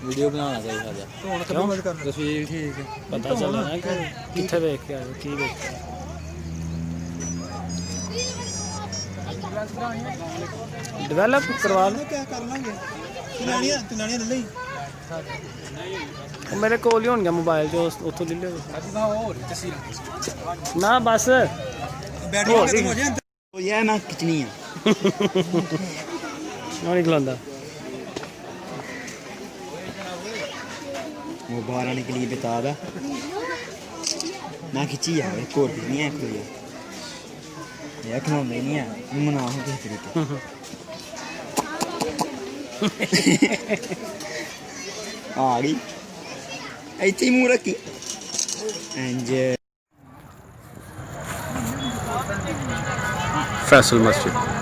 video बनाना चाहिए तस्वीर ठीक है पता चला ना कि कितने देख के आए की देख डेवलप करवा लो क्या कर लांगे तिलानियां ले ली मेरे कोल ही होणगे मोबाइल जो उतो ले लियो ना बस बैटरी खत्म हो जाए तो ये मैं खिंचनी है नहीं खिलांदा वो बाहर आने के लिए बेताब है मैं खिंची है एक और नहीं है कोई यार खिलाਉਂਦੇ नहीं है मना हो किस तरीके आ गई ऐसे ही मुंह रखी एंड फैसल मस्जिद